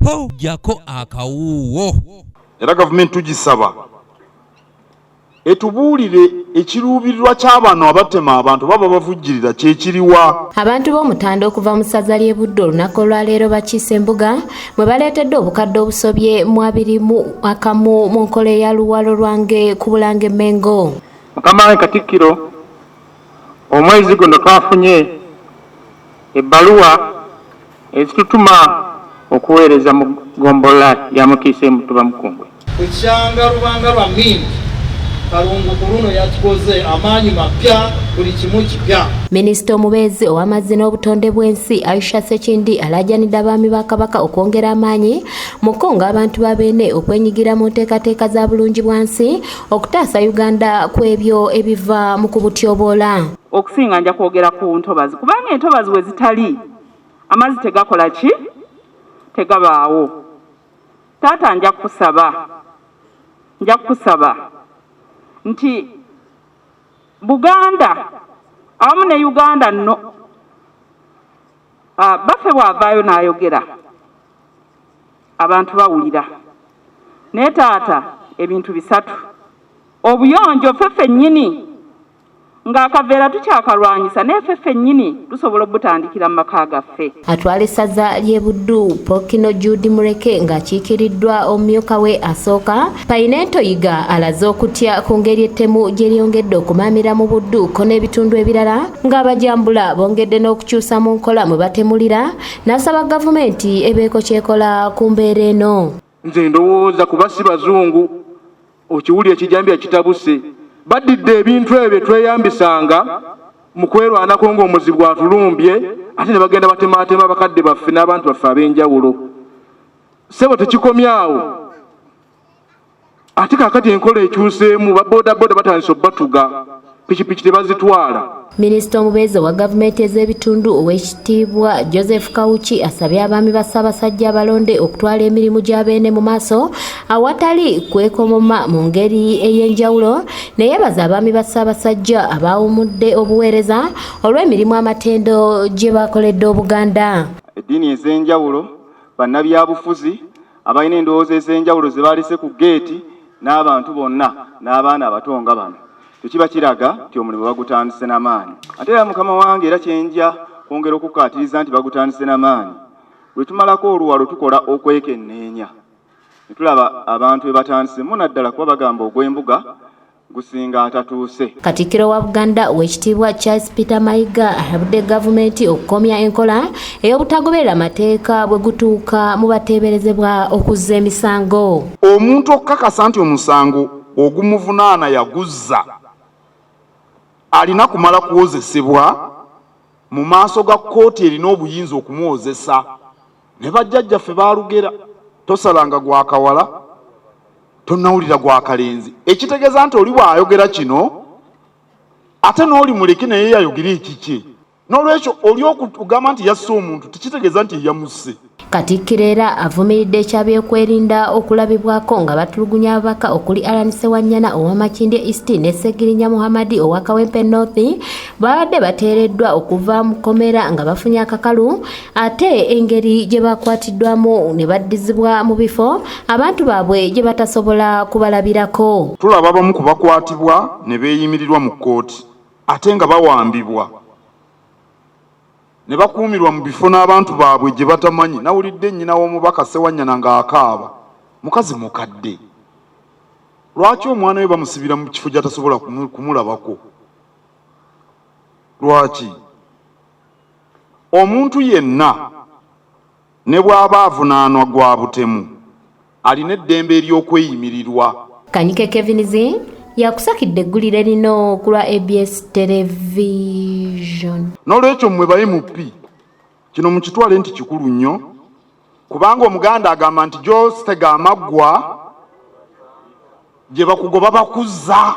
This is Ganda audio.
po jako akawuwo. Era gavumenti tugisaba etubuulire ekiruubirirwa ky'abantu abatema abantu baba bavujjirira kyekiriwa. Abantu b'omutanda okuva mu ssaza ly'e Budde olunaku olwaleero bakiise embuga mwe baleetedde obukadde obusobye mu 21 mu nkola eya luwalo lwange ku Bulange Mengo. Mukama we Katikkiro, omwezi guno twafunye ebbaluwa ezitutuma okuweereza mu ggombolola ya Mukiise Mutuba Mukungwe. Kukyanga lubanga lwa Mindi Kalungu ku luno yakikoze amaanyi mapya buli kimu kipya. Minisita omubeezi ow'amazzi n'obutonde bw'ensi Aisha Sekindi alajjanidde abaami ba Kabaka okwongera amaanyi mu kukunga abantu ba Beene okwenyigira mu nteekateeka za bulungi bwansi okutaasa Uganda ku ebyo ebiva mu kubutyoboola. Okusinga nja kwogera ku ntobazi kubanga entobazi we zitali amazzi tegakola ki? Tegabaawo. Taata nja kusaba nti Buganda awamu ne Uganda nno baffe bw'avaayo n'ayogera abantu bawulira. Naye taata ebintu bisatu: obuyonjo ffeffe nnyini ng'akaveera tukyakalwanyisa naye ffeffe nnyini tusobola obutandikira mu maka gaffe. Atwala essaza ly'e Buddu Pokino Judy Mureke ng'akiikiriddwa omumyuka we asooka Painento Yiga alaze okutya ku ngeri ettemu gye lyongedde okumaamira mu Buddu ko n'ebitundu ebirala ng'abajambula bongedde n'okukyusa mu nkola mwe batemulira n'asaba gavumenti ebeeko kyekola ku mbeera eno. Nze ndowooza kuba si bazungu okiwulira ekijambiya kitabuse badidde ebintu ebyo tweyambisanga mu kwerwanako ng'omuzibu gwatulumbye ate ne bagenda batematema bakadde baffe n'abantu baffe ab'enjawulo. Ssebo tekikomyawo ate kaakati enkola ekyuseemu baboodabooda batandise obbatuga pikipiki tebazitwala. Minisita omubeezi wa gavumenti ez'ebitundu ow'ekitiibwa Joseph Kawuki asabye abaami ba Ssaabasajja abalonde okutwala emirimu gya Beene mu maaso awatali kwekomoma mu ngeri ey'enjawulo ne yeebaza abaami ba Ssaabasajja abaawumudde obuweereza olw'emirimu amatendo gye bakoledde Obuganda. Eddiini ez'enjawulo, bannabyabufuzi abalina endowooza ez'enjawulo ze baalese ku geeti n'abantu bonna n'abaana abato nga bano. Tekiba kiraga nti omulimu bagutandise n'amaanyi. Ate era mukama wange era kyenja kwongera okukaatiriza nti bagutandise n'amaanyi. Bwe tumalako oluwalo tukola okwekenneenya. Ne tulaba abantu be batandisemu naddala kuba bagamba ogw'embuga gusinga atatuuse. Katikkiro wa Buganda ow'ekitiibwa Charles Peter Mayiga alabudde gavumenti okukomya enkola ey'obutagoberera mateeka bwe gutuuka mu bateeberezebwa okuzza emisango. Omuntu okukakasa nti omusango ogumuvunaana yaguzza alina kumala kuwozesebwa mu maaso ga kkooti erina obuyinza okumuwozesa. Ne bajjajjaffe baalugera tosalanga gwa kawala tonnawulira gwa kalenzi, ekitegeeza nti oli bw'ayogera kino ate n'oli muleke naye yayogera ekiki. N'olwekyo oli okugamba nti yasse omuntu tekitegeeza nti yamusse. Katikkiro era avumiridde ekyabyokwerinda okulabibwako nga batulugunya ababaka okuli Alan Sewanyana ow'Amakindye East ne Segirinya Muhammadi owa Kawempe North babadde bateereddwa okuva mu kkomera nga bafunye akakalu ate engeri gye bakwatiddwamu ne baddizibwa mu bifo abantu baabwe gye batasobola kubalabirako. Tulaba abamu ku bakwatibwa ne beeyimirirwa mu kkooti ate nga bawambibwa ne bakuumirwa mu bifo n'abantu baabwe gye batamanyi. Nawulidde nnyina w'omubaka Sewanyana ng'akaaba, mukazi mukadde. Lwaki omwana we bamusibira mu kifo gy'atasobola kumulabako? Lwaki? Omuntu yenna ne bw'aba avunaanwa gwa butemu alina eddembe ery'okweyimirirwa. Kanyike Kevinizi yakusakidde eggulire lino ku lwa ABS Television. N'olwekyo mmwe ba MP kino mukitwale nti kikulu nnyo kubanga Omuganda agamba nti gy'ositega amaggwa gye bakugoba bakuzza.